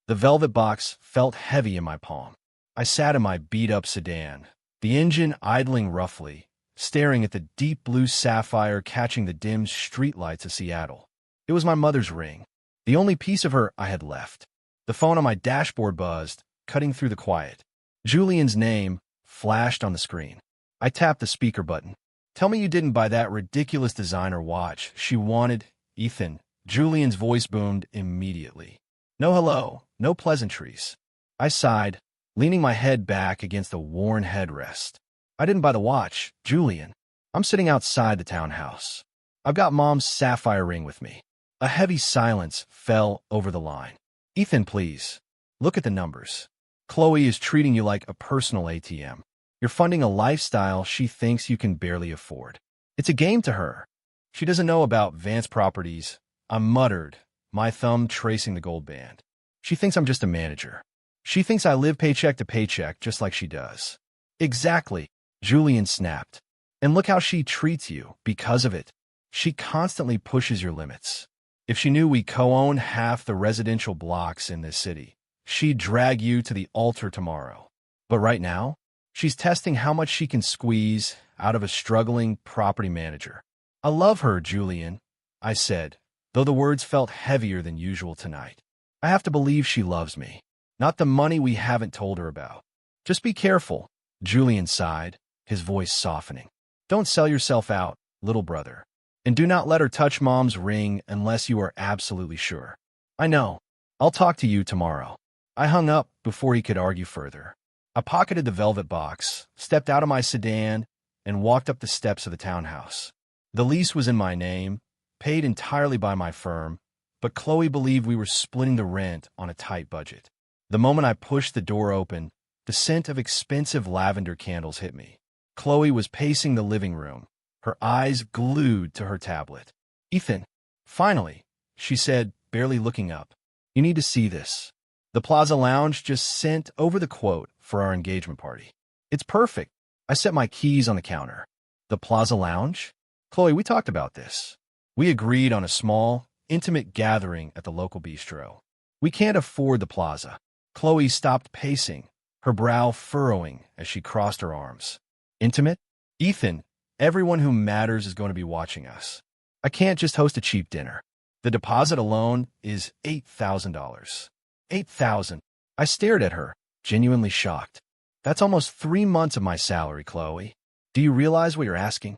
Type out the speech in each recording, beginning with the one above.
The velvet box felt heavy in my palm. I sat in my beat-up sedan, the engine idling roughly, staring at the deep blue Sapphire catching the dim streetlights of Seattle. It was my mother's ring, the only piece of her I had left. The phone on my dashboard buzzed, cutting through the quiet. Julian's name flashed on the screen. I tapped the speaker button. "Tell me you didn't buy that ridiculous designer watch she wanted, Ethan." Julian's voice boomed immediately. "No hello, no pleasantries." I sighed, leaning my head back against a worn headrest. "I didn't buy the watch, Julian. I'm sitting outside the townhouse. I've got Mom's sapphire ring with me." A heavy silence fell over the line. "Ethan, please. Look at the numbers. Chloe is treating you like a personal ATM. You're funding a lifestyle she thinks you can barely afford. It's a game to her. She doesn't know about Vance Properties." I muttered, my thumb tracing the gold band. "She thinks I'm just a manager. She thinks I live paycheck to paycheck just like she does." "Exactly," Julian snapped. "And look how she treats you because of it. She constantly pushes your limits. If she knew we co-own half the residential blocks in this city, she'd drag you to the altar tomorrow. But right now, she's testing how much she can squeeze out of a struggling property manager." "I love her, Julian," I said, though the words felt heavier than usual tonight. "I have to believe she loves me, not the money we haven't told her about." "Just be careful," Julian sighed, his voice softening. "Don't sell yourself out, little brother. And do not let her touch Mom's ring unless you are absolutely sure." "I know. I'll talk to you tomorrow." I hung up before he could argue further. I pocketed the velvet box, stepped out of my sedan, and walked up the steps of the townhouse. The lease was in my name, paid entirely by my firm, but Chloe believed we were splitting the rent on a tight budget. The moment I pushed the door open, the scent of expensive lavender candles hit me. Chloe was pacing the living room, her eyes glued to her tablet. "Ethan, finally," she said, barely looking up. "You need to see this. The Plaza Lounge just sent over the quote for our engagement party. It's perfect." I set my keys on the counter. "The Plaza Lounge? Chloe, we talked about this. We agreed on a small, intimate gathering at the local bistro. We can't afford the Plaza." Chloe stopped pacing, her brow furrowing as she crossed her arms. "Intimate? Ethan, everyone who matters is going to be watching us. I can't just host a cheap dinner. The deposit alone is $8,000. $8,000. I stared at her, genuinely shocked. "That's almost 3 months of my salary, Chloe. Do you realize what you're asking?"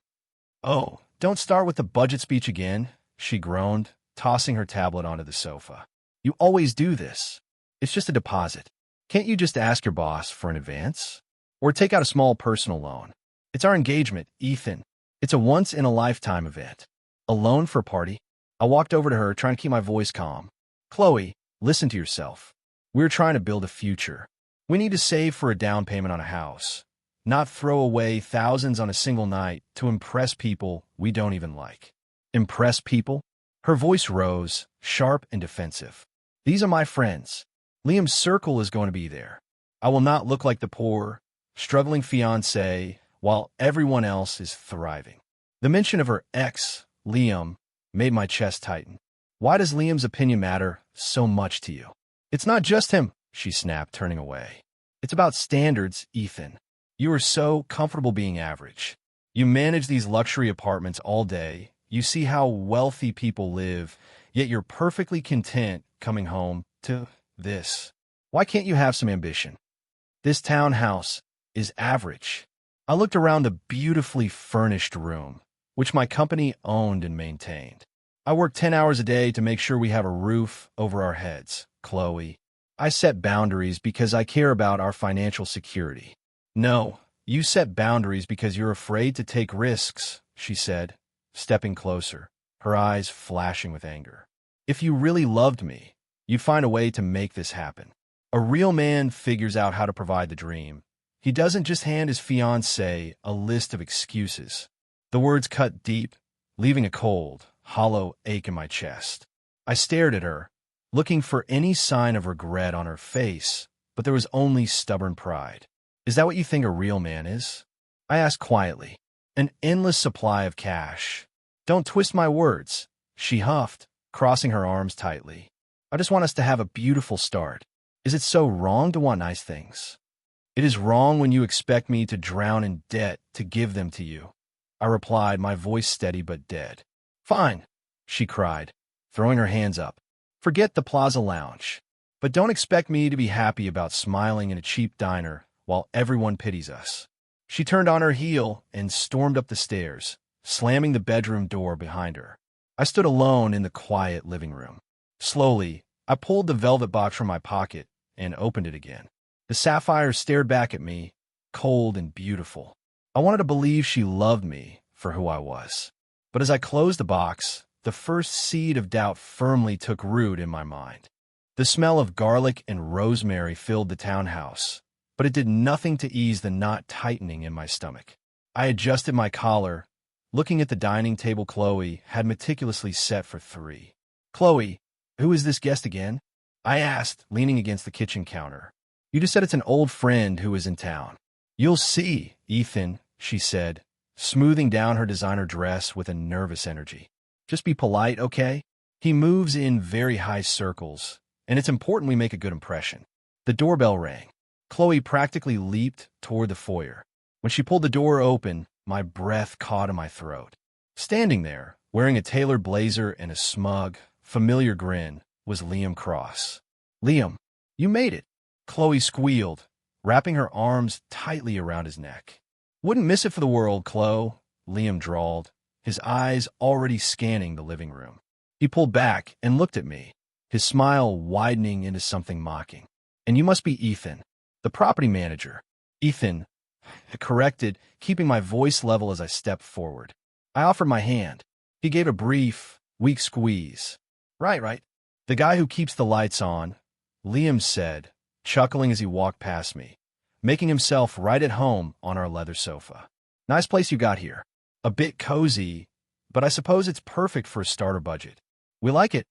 "Oh, don't start with the budget speech again," she groaned, tossing her tablet onto the sofa. "You always do this. It's just a deposit. Can't you just ask your boss for an advance? Or take out a small personal loan? It's our engagement, Ethan. It's a once-in-a-lifetime event. A loan for a party?" I walked over to her, trying to keep my voice calm. "Chloe, listen to yourself. We're trying to build a future. We need to save for a down payment on a house, not throw away thousands on a single night to impress people we don't even like." "Impress people?" Her voice rose, sharp and defensive. "These are my friends. Liam's circle is going to be there. I will not look like the poor, struggling fiancé while everyone else is thriving." The mention of her ex, Liam, made my chest tighten. "Why does Liam's opinion matter so much to you?" "It's not just him," she snapped, turning away. "It's about standards, Ethan. You are so comfortable being average. You manage these luxury apartments all day. You see how wealthy people live, yet you're perfectly content coming home to this. Why can't you have some ambition? This townhouse is average." I looked around the beautifully furnished room, which my company owned and maintained. "I work 10 hours a day to make sure we have a roof over our heads, Chloe. I set boundaries because I care about our financial security." "No, you set boundaries because you're afraid to take risks," she said, stepping closer, her eyes flashing with anger. "If you really loved me, you'd find a way to make this happen. A real man figures out how to provide the dream. He doesn't just hand his fiancée a list of excuses." The words cut deep, leaving a cold, hollow ache in my chest. I stared at her, looking for any sign of regret on her face, but there was only stubborn pride. "Is that what you think a real man is?" I asked quietly. "An endless supply of cash." "Don't twist my words," she huffed, crossing her arms tightly. "I just want us to have a beautiful start. Is it so wrong to want nice things? It is wrong when you expect me to drown in debt to give them to you. I replied, my voice steady but dead. Fine, she cried, throwing her hands up. Forget the Plaza Lounge. But don't expect me to be happy about smiling in a cheap diner while everyone pities us. She turned on her heel and stormed up the stairs, slamming the bedroom door behind her. I stood alone in the quiet living room. Slowly, I pulled the velvet box from my pocket and opened it again. The sapphire stared back at me, cold and beautiful. I wanted to believe she loved me for who I was. But as I closed the box, the first seed of doubt firmly took root in my mind. The smell of garlic and rosemary filled the townhouse, but it did nothing to ease the knot tightening in my stomach. I adjusted my collar, looking at the dining table Chloe had meticulously set for 3. Chloe, who is this guest again? I asked, leaning against the kitchen counter. You just said it's an old friend who is in town. You'll see, Ethan, she said, smoothing down her designer dress with a nervous energy. Just be polite, okay? He moves in very high circles, and it's important we make a good impression. The doorbell rang. Chloe practically leaped toward the foyer. When she pulled the door open, my breath caught in my throat. Standing there, wearing a tailored blazer and a smug, familiar grin, was Liam Cross. Liam, you made it, Chloe squealed, wrapping her arms tightly around his neck. Wouldn't miss it for the world, Chloe, Liam drawled, his eyes already scanning the living room. He pulled back and looked at me, his smile widening into something mocking. And you must be Ethan, the property manager. Ethan, I corrected, keeping my voice level as I stepped forward. I offered my hand. He gave a brief, weak squeeze. Right. The guy who keeps the lights on, Liam said, chuckling as he walked past me, making himself right at home on our leather sofa. Nice place you got here. A bit cozy, but I suppose it's perfect for a starter budget. We like it,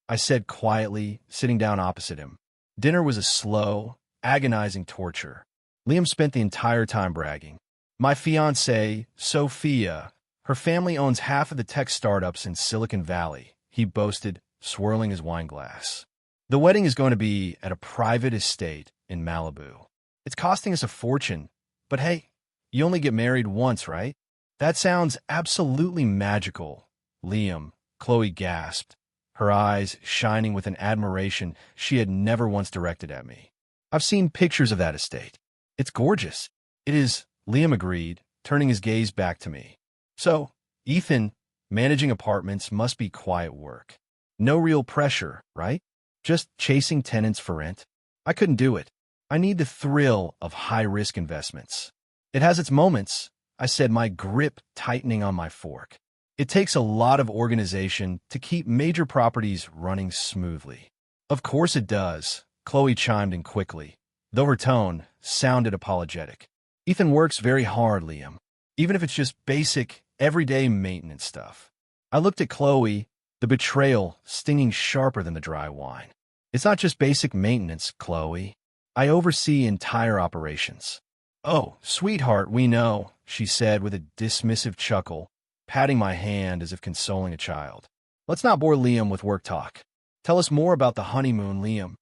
I said quietly, sitting down opposite him. Dinner was a slow, agonizing torture. Liam spent the entire time bragging. My fiancée, Sophia, her family owns half of the tech startups in Silicon Valley, he boasted, swirling his wine glass. The wedding is going to be at a private estate in Malibu. It's costing us a fortune, but hey, you only get married once, right? That sounds absolutely magical, Liam, Chloe gasped, her eyes shining with an admiration she had never once directed at me. I've seen pictures of that estate. It's gorgeous. It is, Liam agreed, turning his gaze back to me. So, Ethan, managing apartments must be quiet work. No real pressure, right? Just chasing tenants for rent. I couldn't do it. I need the thrill of high-risk investments. It has its moments, I said, my grip tightening on my fork. It takes a lot of organization to keep major properties running smoothly. Of course it does, Chloe chimed in quickly, though her tone sounded apologetic. Ethan works very hard, Liam, even if it's just basic, everyday maintenance stuff. I looked at Chloe, the betrayal stinging sharper than the dry wine. It's not just basic maintenance, Chloe. I oversee entire operations. Oh, sweetheart, we know, she said with a dismissive chuckle, patting my hand as if consoling a child. Let's not bore Liam with work talk. Tell us more about the honeymoon, Liam.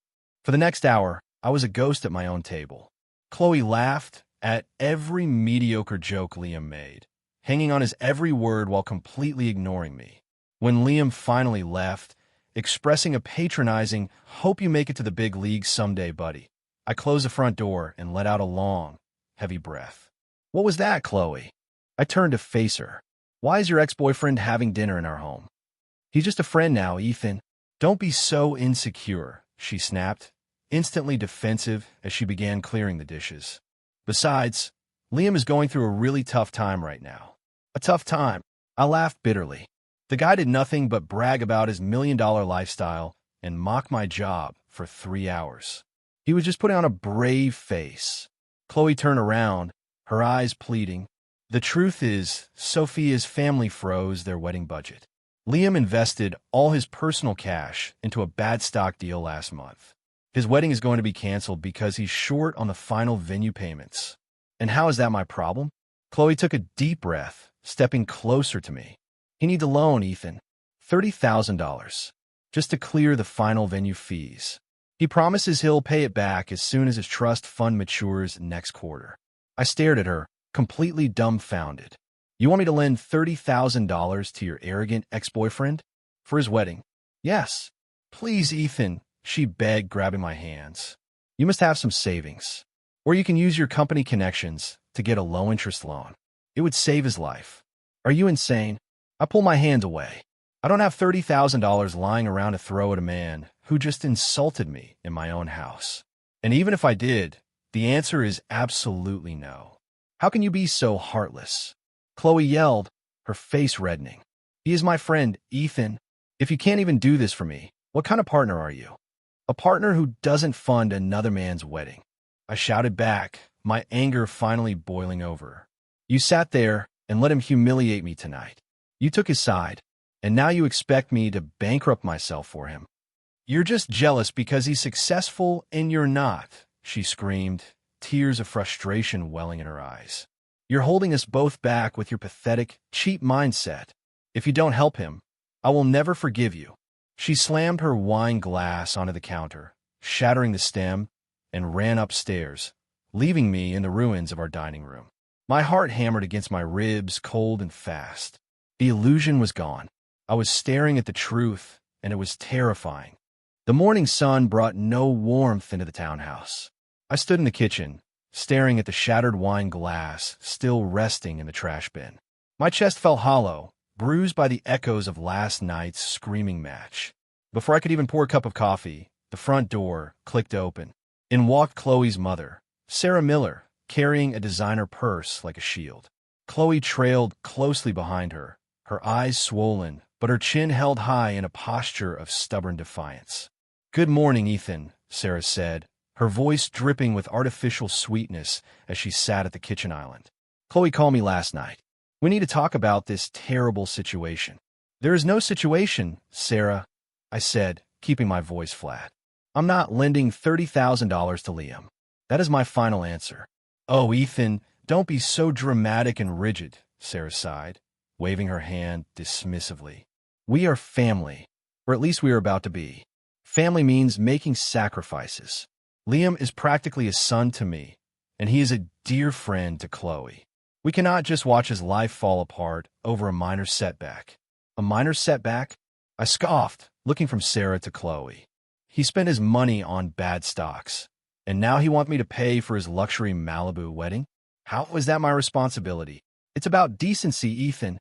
For the next hour, I was a ghost at my own table. Chloe laughed at every mediocre joke Liam made, hanging on his every word while completely ignoring me. When Liam finally left, expressing a patronizing, hope you make it to the big leagues someday, buddy, I closed the front door and let out a long, heavy breath. What was that, Chloe? I turned to face her. Why is your ex-boyfriend having dinner in our home? He's just a friend now, Ethan. Don't be so insecure, she snapped, instantly defensive as she began clearing the dishes. Besides, Liam is going through a really tough time right now. A tough time. I laughed bitterly. The guy did nothing but brag about his million-dollar lifestyle and mock my job for 3 hours. He was just putting on a brave face. Chloe turned around, her eyes pleading. The truth is, Sophia's family froze their wedding budget. Liam invested all his personal cash into a bad stock deal last month. His wedding is going to be canceled because he's short on the final venue payments. And how is that my problem? Chloe took a deep breath, stepping closer to me. He needs a loan, Ethan. $30,000. Just to clear the final venue fees. He promises he'll pay it back as soon as his trust fund matures next quarter. I stared at her, completely dumbfounded. You want me to lend $30,000 to your arrogant ex-boyfriend? For his wedding? Yes. Please, Ethan, she begged, grabbing my hands. You must have some savings. Or you can use your company connections to get a low-interest loan. It would save his life. Are you insane? I pull my hand away. I don't have $30,000 lying around to throw at a man who just insulted me in my own house. And even if I did, the answer is absolutely no. How can you be so heartless? Chloe yelled, her face reddening. He is my friend, Ethan. If you can't even do this for me, what kind of partner are you? A partner who doesn't fund another man's wedding. I shouted back, my anger finally boiling over. You sat there and let him humiliate me tonight. You took his side, and now you expect me to bankrupt myself for him. You're just jealous because he's successful and you're not, she screamed, tears of frustration welling in her eyes. You're holding us both back with your pathetic, cheap mindset. If you don't help him, I will never forgive you. She slammed her wine glass onto the counter, shattering the stem, and ran upstairs, leaving me in the ruins of our dining room. My heart hammered against my ribs, cold and fast. The illusion was gone. I was staring at the truth, and it was terrifying. The morning sun brought no warmth into the townhouse. I stood in the kitchen, staring at the shattered wine glass still resting in the trash bin. My chest felt hollow, bruised by the echoes of last night's screaming match. Before I could even pour a cup of coffee, the front door clicked open. In walked Chloe's mother, Sarah Miller, carrying a designer purse like a shield. Chloe trailed closely behind her, her eyes swollen, but her chin held high in a posture of stubborn defiance. "Good morning, Ethan," Sarah said, her voice dripping with artificial sweetness as she sat at the kitchen island. "Chloe called me last night. We need to talk about this terrible situation." "There is no situation, Sarah," I said, keeping my voice flat. "I'm not lending $30,000 to Liam. That is my final answer." "Oh, Ethan, don't be so dramatic and rigid," Sarah sighed, waving her hand dismissively. "We are family, or at least we are about to be. Family means making sacrifices. Liam is practically a son to me, and he is a dear friend to Chloe. We cannot just watch his life fall apart over a minor setback." "A minor setback?" I scoffed, looking from Sarah to Chloe. "He spent his money on bad stocks, and now he wants me to pay for his luxury Malibu wedding? How is that my responsibility? It's about decency, Ethan."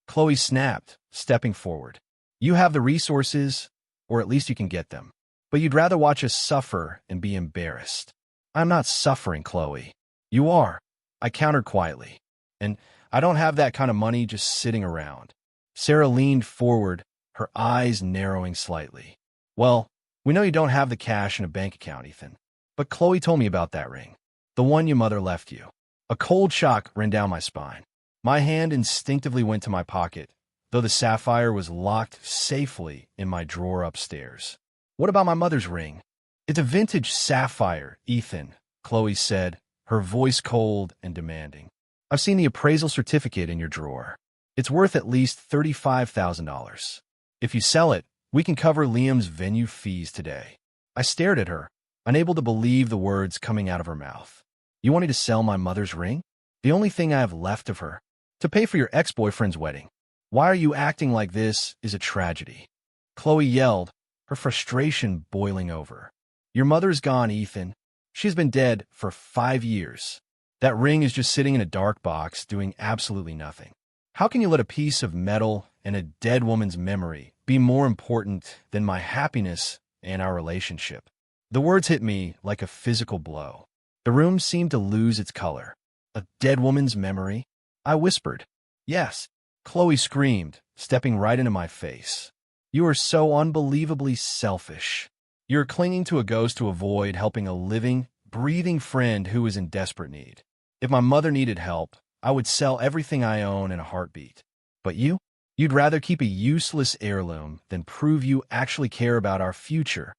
Chloe snapped, stepping forward. "You have the resources, or at least you can get them. But you'd rather watch us suffer and be embarrassed." "I'm not suffering, Chloe." "You are," I countered quietly. "And I don't have that kind of money just sitting around." Sarah leaned forward, her eyes narrowing slightly. "Well, we know you don't have the cash in a bank account, Ethan. But Chloe told me about that ring, the one your mother left you." A cold shock ran down my spine. My hand instinctively went to my pocket, though the sapphire was locked safely in my drawer upstairs. "What about my mother's ring?" "It's a vintage sapphire, Ethan," Chloe said, her voice cold and demanding. "I've seen the appraisal certificate in your drawer. It's worth at least $35,000. If you sell it, we can cover Liam's venue fees today." I stared at her, unable to believe the words coming out of her mouth. "You want me to sell my mother's ring? The only thing I have left of her? To pay for your ex-boyfriend's wedding? Why are you acting like this is a tragedy?" Chloe yelled, her frustration boiling over. "Your mother's gone, Ethan. She's been dead for 5 years. That ring is just sitting in a dark box doing absolutely nothing. How can you let a piece of metal and a dead woman's memory be more important than my happiness and our relationship?" The words hit me like a physical blow. The room seemed to lose its color. "A dead woman's memory?" I whispered. "Yes," Chloe screamed, stepping right into my face. "You are so unbelievably selfish. You're clinging to a ghost to avoid helping a living, breathing friend who is in desperate need. If my mother needed help, I would sell everything I own in a heartbeat. But you? You'd rather keep a useless heirloom than prove you actually care about our future."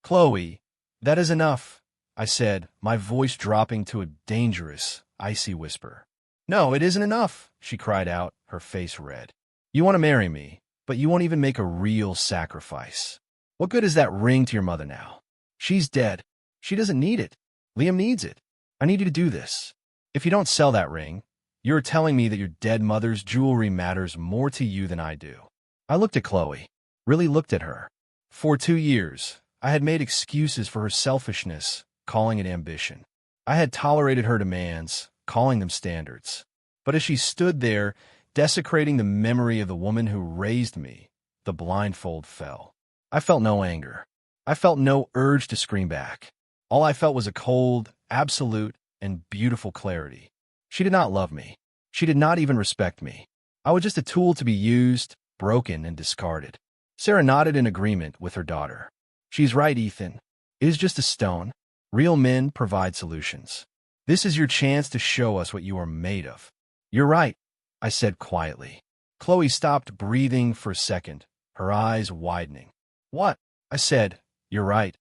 "Chloe, that is enough," I said, my voice dropping to a dangerous, icy whisper. "No, it isn't enough," she cried out, her face red. "You want to marry me, but you won't even make a real sacrifice. What good is that ring to your mother now? She's dead. She doesn't need it. Liam needs it. I need you to do this. If you don't sell that ring, you're telling me that your dead mother's jewelry matters more to you than I do. I looked at Chloe, really looked at her. For 2 years, I had made excuses for her selfishness, calling it ambition. I had tolerated her demands, calling them standards. But as she stood there, desecrating the memory of the woman who raised me, the blindfold fell. I felt no anger. I felt no urge to scream back. All I felt was a cold, absolute, and beautiful clarity. She did not love me. She did not even respect me. I was just a tool to be used, broken, and discarded. Sarah nodded in agreement with her daughter. She's right, Ethan. It is just a stone. Real men provide solutions. This is your chance to show us what you are made of. You're right, I said quietly. Chloe stopped breathing for a second, her eyes widening. What? I said. You're right.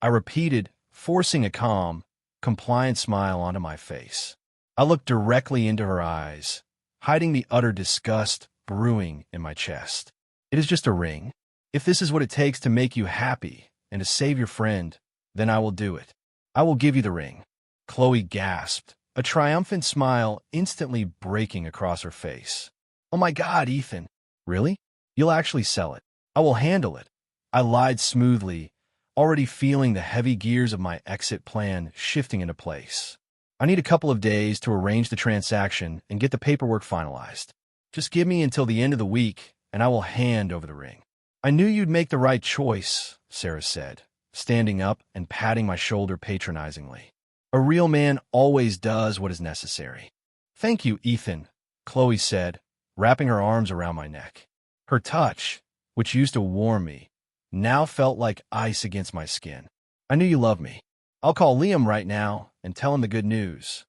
I repeated, forcing a calm, compliant smile onto my face. I looked directly into her eyes, hiding the utter disgust brewing in my chest. It is just a ring. If this is what it takes to make you happy and to save your friend, then I will do it. I will give you the ring. Chloe gasped, a triumphant smile instantly breaking across her face. Oh my God, Ethan. Really? You'll actually sell it. I will handle it. I lied smoothly, already feeling the heavy gears of my exit plan shifting into place. I need a couple of days to arrange the transaction and get the paperwork finalized. Just give me until the end of the week, and I will hand over the ring. I knew you'd make the right choice, Sarah said, standing up and patting my shoulder patronizingly. A real man always does what is necessary. Thank you, Ethan, Chloe said, wrapping her arms around my neck. Her touch, which used to warm me, now felt like ice against my skin. I knew you loved me. I'll call Liam right now and tell him the good news.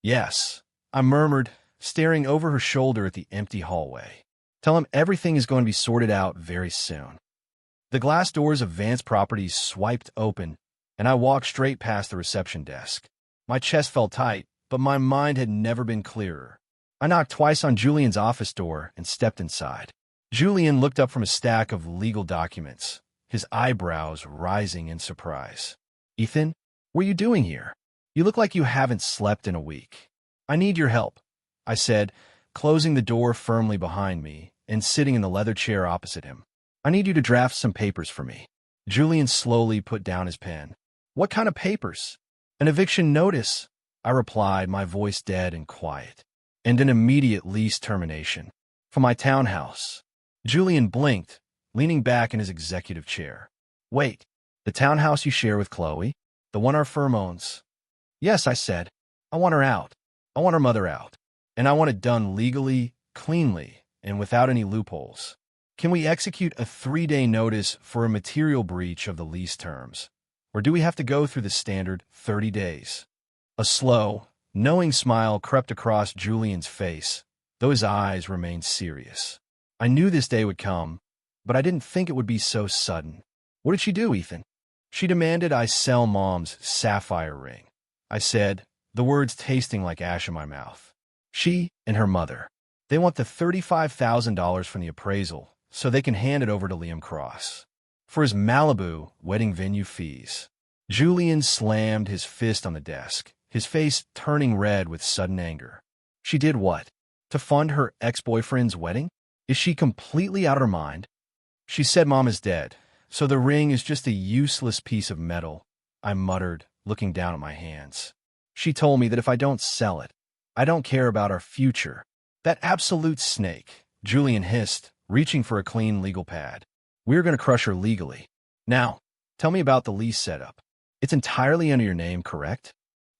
Yes, I murmured, staring over her shoulder at the empty hallway. Tell him everything is going to be sorted out very soon. The glass doors of Vance Properties swiped open, and I walked straight past the reception desk. My chest felt tight, but my mind had never been clearer. I knocked twice on Julian's office door and stepped inside. Julian looked up from a stack of legal documents, his eyebrows rising in surprise. Ethan, what are you doing here? You look like you haven't slept in a week. I need your help, I said, closing the door firmly behind me and sitting in the leather chair opposite him. I need you to draft some papers for me. Julian slowly put down his pen. What kind of papers? An eviction notice, I replied, my voice dead and quiet. And an immediate lease termination. For my townhouse. Julian blinked, leaning back in his executive chair. Wait, the townhouse you share with Chloe? The one our firm owns? Yes, I said. I want her out. I want her mother out. And I want it done legally, cleanly, and without any loopholes. Can we execute a 3-day notice for a material breach of the lease terms? Or do we have to go through the standard 30 days? A slow, knowing smile crept across Julian's face, though his eyes remained serious. I knew this day would come, but I didn't think it would be so sudden. What did she do, Ethan? She demanded I sell Mom's Sapphire ring. I said, the words tasting like ash in my mouth. She and her mother. They want the $35,000 from the appraisal so they can hand it over to Liam Cross for his Malibu wedding venue fees. Julian slammed his fist on the desk, his face turning red with sudden anger. She did what? To fund her ex-boyfriend's wedding? Is she completely out of her mind? She said Mom is dead, so the ring is just a useless piece of metal, I muttered, looking down at my hands. She told me that if I don't sell it, I don't care about our future. That absolute snake, Julian hissed, reaching for a clean legal pad. We're going to crush her legally. Now, tell me about the lease setup. It's entirely under your name, correct?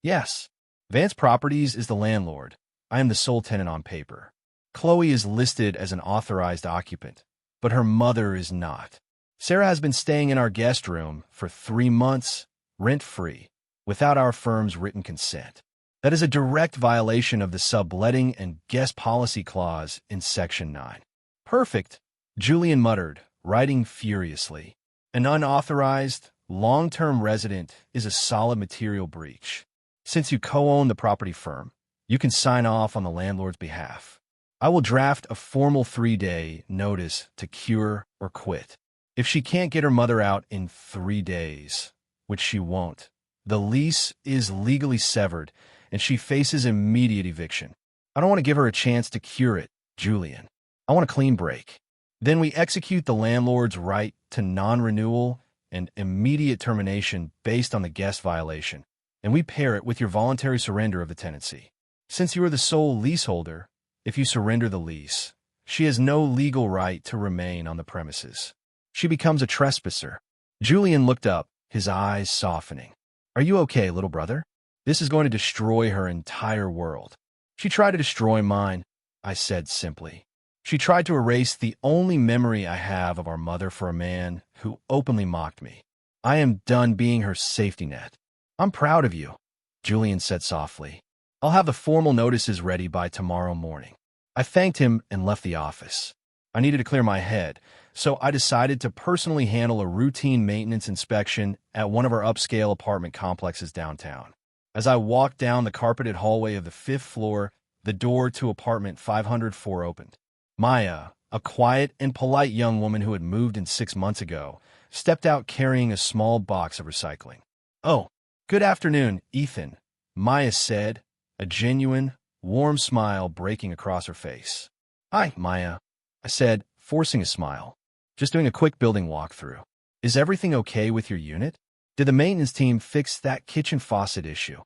Yes. Vance Properties is the landlord. I am the sole tenant on paper. Chloe is listed as an authorized occupant, but her mother is not. Sarah has been staying in our guest room for 3 months, rent-free, without our firm's written consent. That is a direct violation of the subletting and guest policy clause in Section 9. Perfect, Julian muttered, writing furiously. An unauthorized, long-term resident is a solid material breach. Since you co-own the property firm, you can sign off on the landlord's behalf. I will draft a formal 3-day notice to cure or quit. If she can't get her mother out in 3 days, which she won't. The lease is legally severed, and she faces immediate eviction. I don't want to give her a chance to cure it, Julian. I want a clean break. Then we execute the landlord's right to non-renewal and immediate termination based on the guest violation, and we pair it with your voluntary surrender of the tenancy. Since you are the sole leaseholder, if you surrender the lease, she has no legal right to remain on the premises. She becomes a trespasser. Julian looked up, his eyes softening. Are you okay, little brother? This is going to destroy her entire world. She tried to destroy mine, I said simply. She tried to erase the only memory I have of our mother for a man who openly mocked me. I am done being her safety net. I'm proud of you, Julian said softly. I'll have the formal notices ready by tomorrow morning. I thanked him and left the office. I needed to clear my head, so I decided to personally handle a routine maintenance inspection at one of our upscale apartment complexes downtown. As I walked down the carpeted hallway of the 5th floor, the door to apartment 504 opened. Maya, a quiet and polite young woman who had moved in 6 months ago, stepped out carrying a small box of recycling. Oh, good afternoon, Ethan, Maya said, a genuine, warm smile breaking across her face. Hi, Maya, I said, forcing a smile. Just doing a quick building walkthrough. Is everything okay with your unit? Did the maintenance team fix that kitchen faucet issue?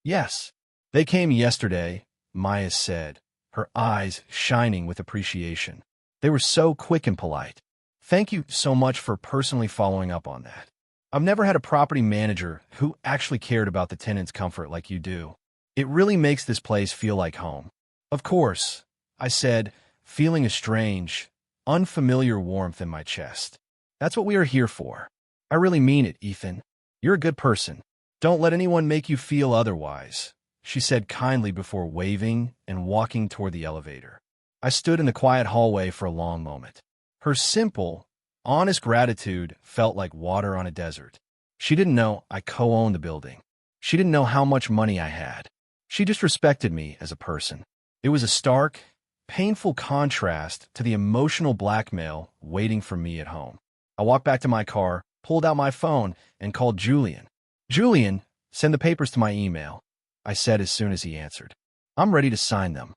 Yes. They came yesterday, Maya said, her eyes shining with appreciation. They were so quick and polite. Thank you so much for personally following up on that. I've never had a property manager who actually cared about the tenant's comfort like you do. It really makes this place feel like home. Of course, I said, feeling a strange, unfamiliar warmth in my chest. That's what we are here for. I really mean it, Ethan. You're a good person. Don't let anyone make you feel otherwise, she said kindly before waving and walking toward the elevator. I stood in the quiet hallway for a long moment. Her simple, honest gratitude felt like water on a desert. She didn't know I co-owned the building. She didn't know how much money I had. She just respected me as a person. It was a stark, painful contrast to the emotional blackmail waiting for me at home. I walked back to my car, pulled out my phone, and called Julian. Julian, send the papers to my email, I said as soon as he answered. I'm ready to sign them.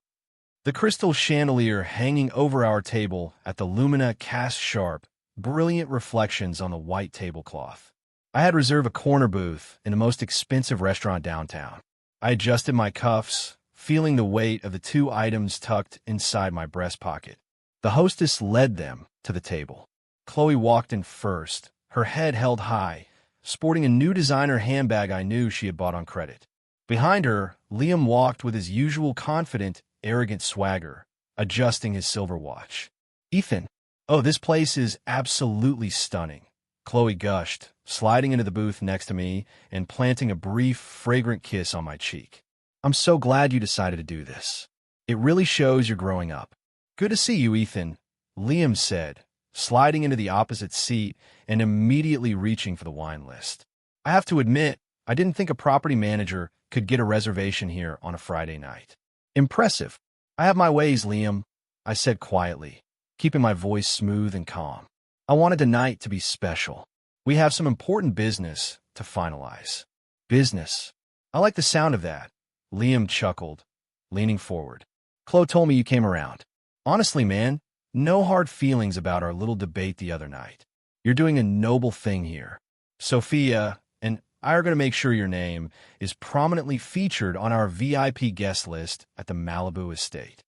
The crystal chandelier hanging over our table at the lumina cast sharp, brilliant reflections on the white tablecloth. I had reserved a corner booth in the most expensive restaurant downtown. I adjusted my cuffs, feeling the weight of the 2 items tucked inside my breast pocket. The hostess led them to the table. Chloe walked in first, her head held high, sporting a new designer handbag I knew she had bought on credit. Behind her, Liam walked with his usual confident, arrogant swagger, adjusting his silver watch. Ethan, oh, this place is absolutely stunning, Chloe gushed, sliding into the booth next to me and planting a brief, fragrant kiss on my cheek. I'm so glad you decided to do this. It really shows you're growing up. Good to see you, Ethan, Liam said, sliding into the opposite seat and immediately reaching for the wine list. I have to admit, I didn't think a property manager could get a reservation here on a Friday night. Impressive. I have my ways, Liam, I said quietly, keeping my voice smooth and calm. I wanted tonight to be special. We have some important business to finalize. Business. I like the sound of that, Liam chuckled, leaning forward. Chloe told me you came around. Honestly, man, no hard feelings about our little debate the other night. You're doing a noble thing here. Sophia and I are going to make sure your name is prominently featured on our VIP guest list at the Malibu estate.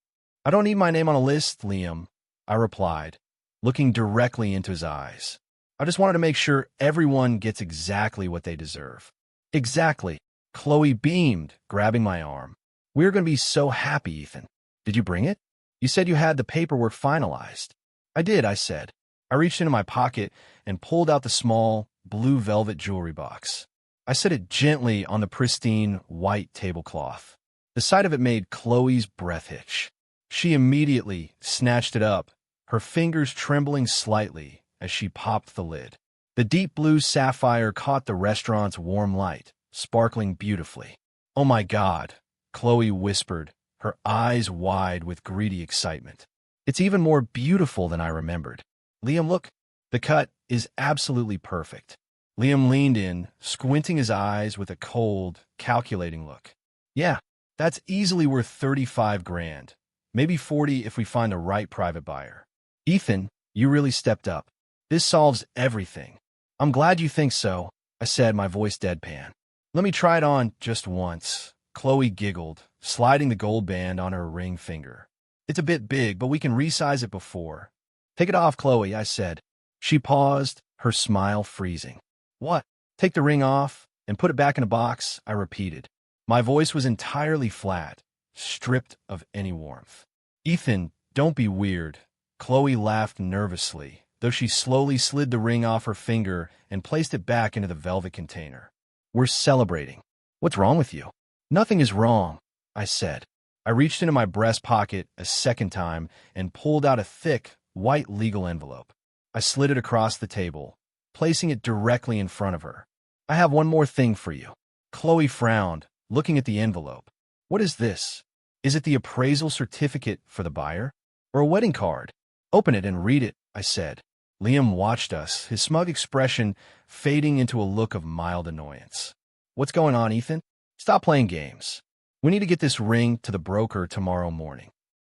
I don't need my name on a list, Liam, I replied, looking directly into his eyes. I just wanted to make sure everyone gets exactly what they deserve. Exactly. Chloe beamed, grabbing my arm. We're going to be so happy, Ethan. Did you bring it? You said you had the paperwork finalized. I did, I said. I reached into my pocket and pulled out the small, blue velvet jewelry box. I set it gently on the pristine, white tablecloth. The sight of it made Chloe's breath hitch. She immediately snatched it up, her fingers trembling slightly as she popped the lid. The deep blue sapphire caught the restaurant's warm light, sparkling beautifully. Oh my God, Chloe whispered, her eyes wide with greedy excitement. It's even more beautiful than I remembered. Liam, look, the cut is absolutely perfect. Liam leaned in, squinting his eyes with a cold, calculating look. Yeah, that's easily worth 35 grand. Maybe 40 if we find the right private buyer. Ethan, you really stepped up. This solves everything. I'm glad you think so, I said, my voice deadpan. Let me try it on just once. Chloe giggled, sliding the gold band on her ring finger. It's a bit big, but we can resize it before. Take it off, Chloe, I said. She paused, her smile freezing. What? Take the ring off and put it back in a box, I repeated. My voice was entirely flat, stripped of any warmth. Ethan, don't be weird. Chloe laughed nervously, though she slowly slid the ring off her finger and placed it back into the velvet container. We're celebrating. What's wrong with you? Nothing is wrong, I said. I reached into my breast pocket a second time and pulled out a thick, white legal envelope. I slid it across the table, placing it directly in front of her. I have one more thing for you. Chloe frowned, looking at the envelope. What is this? Is it the appraisal certificate for the buyer? Or a wedding card? Open it and read it, I said. Liam watched us, his smug expression fading into a look of mild annoyance. What's going on, Ethan? Stop playing games. We need to get this ring to the broker tomorrow morning.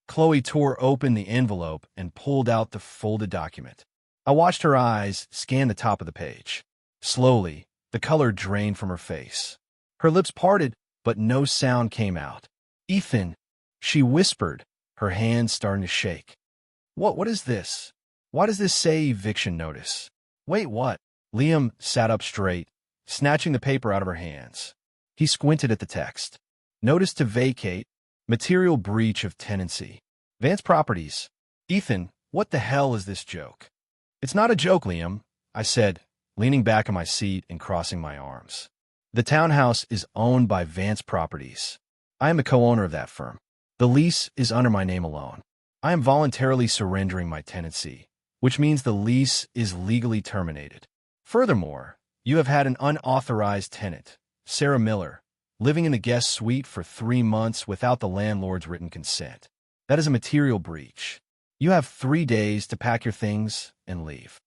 Chloe tore open the envelope and pulled out the folded document. I watched her eyes scan the top of the page. Slowly, the color drained from her face. Her lips parted, but no sound came out. Ethan, she whispered, her hands starting to shake. What is this? Why does this say eviction notice? Wait, what? Liam sat up straight, snatching the paper out of her hands. He squinted at the text. Notice to vacate, material breach of tenancy. Vance Properties. Ethan, what the hell is this joke? It's not a joke, Liam, I said, leaning back in my seat and crossing my arms. The townhouse is owned by Vance Properties. I am a co-owner of that firm. The lease is under my name alone. I am voluntarily surrendering my tenancy, which means the lease is legally terminated. Furthermore, you have had an unauthorized tenant, Sarah Miller, living in the guest suite for 3 months without the landlord's written consent. That is a material breach. You have 3 days to pack your things and leave.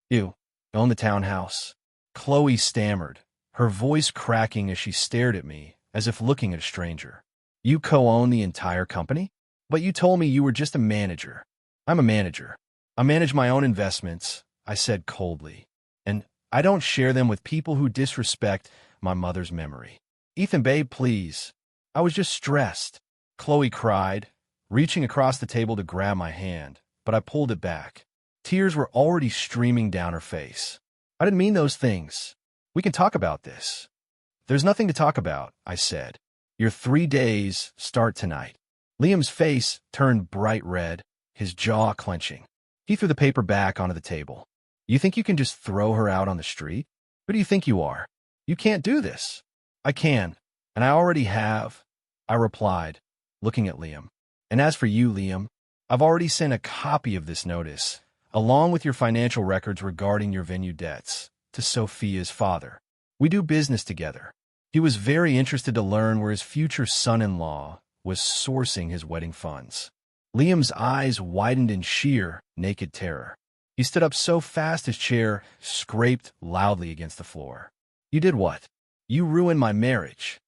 You own the townhouse? Chloe stammered, her voice cracking as she stared at me as if looking at a stranger. You co-own the entire company? But you told me you were just a manager. I'm a manager. I manage my own investments, I said coldly, and I don't share them with people who disrespect my mother's memory. Ethan, babe, please. I was just stressed, Chloe cried, reaching across the table to grab my hand, but I pulled it back. Tears were already streaming down her face. I didn't mean those things. We can talk about this. There's nothing to talk about, I said. Your 3 days start tonight. Liam's face turned bright red, his jaw clenching. He threw the paper back onto the table. You think you can just throw her out on the street? Who do you think you are? You can't do this. I can, and I already have, I replied, looking at Liam. And as for you, Liam, I've already sent a copy of this notice, along with your financial records regarding your venue debts, to Sophia's father. We do business together. He was very interested to learn where his future son-in-law was sourcing his wedding funds. Liam's eyes widened in sheer, naked terror. He stood up so fast his chair scraped loudly against the floor. You did what? You ruined my marriage.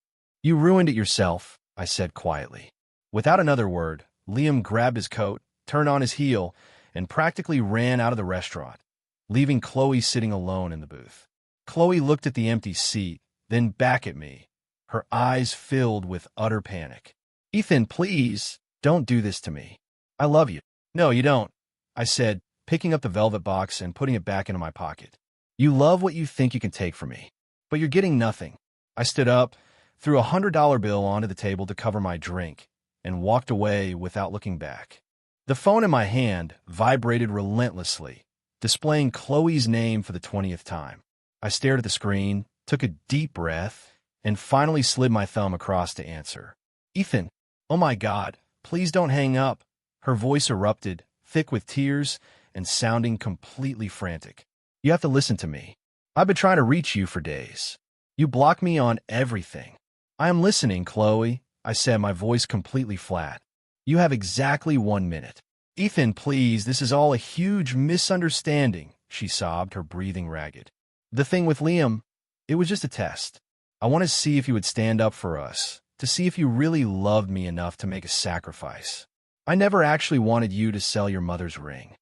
You ruined it yourself, I said quietly. Without another word, Liam grabbed his coat, turned on his heel, and practically ran out of the restaurant, leaving Chloe sitting alone in the booth. Chloe looked at the empty seat, then back at me, her eyes filled with utter panic. Ethan, please, don't do this to me. I love you. No, you don't, I said, picking up the velvet box and putting it back into my pocket. You love what you think you can take from me, but you're getting nothing. I stood up, threw a $100 bill onto the table to cover my drink, and walked away without looking back. The phone in my hand vibrated relentlessly, displaying Chloe's name for the 20th time. I stared at the screen, took a deep breath, and finally slid my thumb across to answer. Ethan, oh my God, please don't hang up. Her voice erupted, thick with tears and sounding completely frantic. You have to listen to me. I've been trying to reach you for days. You block me on everything. I am listening, Chloe, I said, my voice completely flat. You have exactly 1 minute. Ethan, please, this is all a huge misunderstanding, she sobbed, her breathing ragged. The thing with Liam, it was just a test. I wanted to see if you would stand up for us, to see if you really loved me enough to make a sacrifice. I never actually wanted you to sell your mother's ring.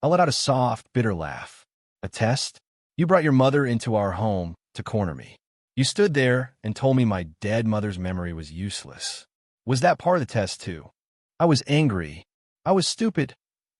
I let out a soft, bitter laugh. A test? You brought your mother into our home to corner me. You stood there and told me my dead mother's memory was useless. Was that part of the test, too? I was angry. I was stupid,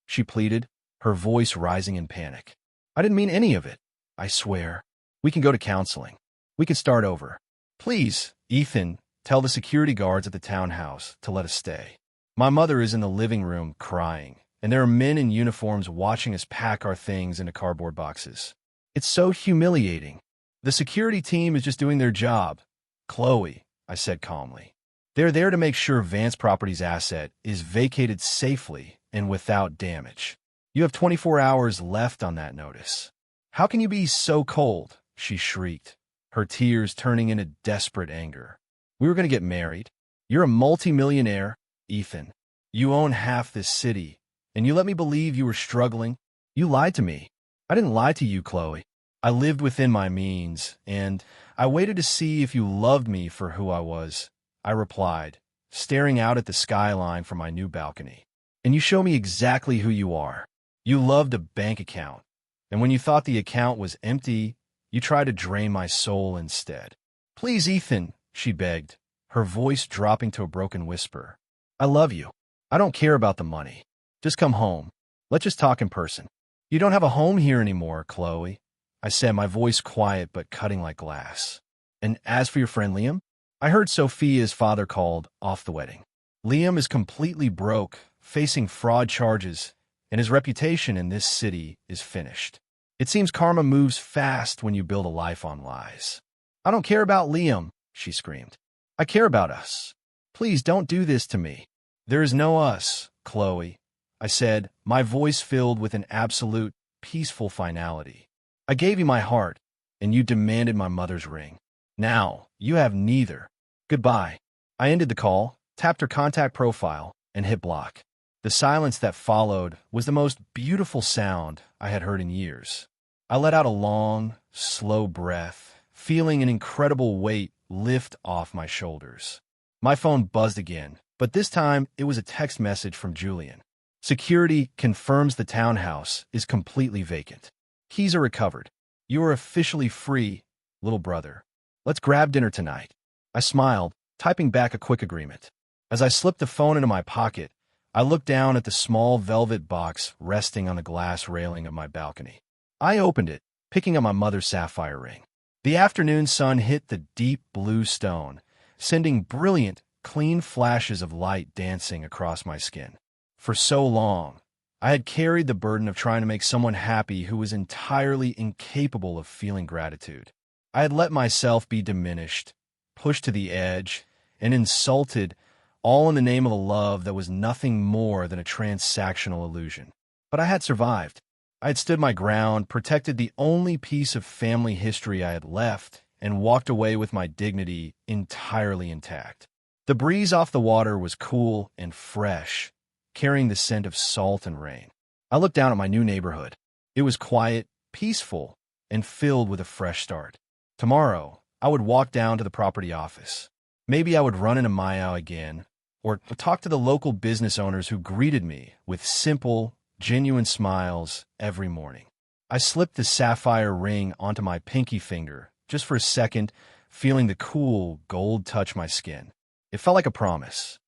she pleaded, her voice rising in panic. I didn't mean any of it. I swear. We can go to counseling. We can start over. Please, Ethan, tell the security guards at the townhouse to let us stay. My mother is in the living room crying, and there are men in uniforms watching us pack our things into cardboard boxes. It's so humiliating. The security team is just doing their job. Chloe, I said calmly. They're there to make sure Vance Properties' asset is vacated safely and without damage. You have 24 hours left on that notice. How can you be so cold? She shrieked, her tears turning into desperate anger. We were going to get married. You're a multimillionaire, Ethan. You own half this city, and you let me believe you were struggling. You lied to me. I didn't lie to you, Chloe. I lived within my means, and I waited to see if you loved me for who I was. I replied, staring out at the skyline from my new balcony. And you show me exactly who you are. You loved a bank account, and when you thought the account was empty, you tried to drain my soul instead. Please, Ethan, she begged, her voice dropping to a broken whisper. I love you. I don't care about the money. Just come home. Let's just talk in person. You don't have a home here anymore, Chloe, I said, my voice quiet but cutting like glass. And as for your friend Liam, I heard Sophia's father called off the wedding. Liam is completely broke, facing fraud charges, and his reputation in this city is finished. It seems karma moves fast when you build a life on lies. I don't care about Liam, she screamed. I care about us. Please don't do this to me. There is no us, Chloe, I said, my voice filled with an absolute, peaceful finality. I gave you my heart, and you demanded my mother's ring. Now, you have neither. Goodbye. I ended the call, tapped her contact profile, and hit block. The silence that followed was the most beautiful sound I had heard in years. I let out a long, slow breath, feeling an incredible weight lift off my shoulders. My phone buzzed again, but this time it was a text message from Julian. Security confirms the townhouse is completely vacant. Keys are recovered. You are officially free, little brother. Let's grab dinner tonight. I smiled, typing back a quick agreement. As I slipped the phone into my pocket, I looked down at the small velvet box resting on the glass railing of my balcony. I opened it, picking up my mother's sapphire ring. The afternoon sun hit the deep blue stone, sending brilliant, clean flashes of light dancing across my skin. For so long, I had carried the burden of trying to make someone happy who was entirely incapable of feeling gratitude. I had let myself be diminished, pushed to the edge, and insulted, all in the name of a love that was nothing more than a transactional illusion. But I had survived. I had stood my ground, protected the only piece of family history I had left, and walked away with my dignity entirely intact. The breeze off the water was cool and fresh, carrying the scent of salt and rain. I looked down at my new neighborhood. It was quiet, peaceful, and filled with a fresh start. Tomorrow, I would walk down to the property office. Maybe I would run into Maya again, or talk to the local business owners who greeted me with simple, genuine smiles every morning. I slipped the sapphire ring onto my pinky finger, just for a second, feeling the cool gold touch my skin. It felt like a promise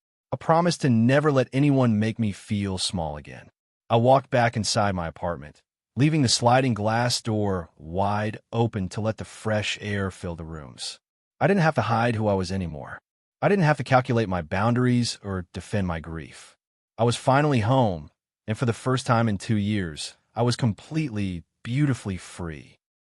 to never let anyone make me feel small again. I walked back inside my apartment, leaving the sliding glass door wide open to let the fresh air fill the rooms. I didn't have to hide who I was anymore. I didn't have to calculate my boundaries or defend my grief. I was finally home, and for the first time in 2 years, I was completely, beautifully free.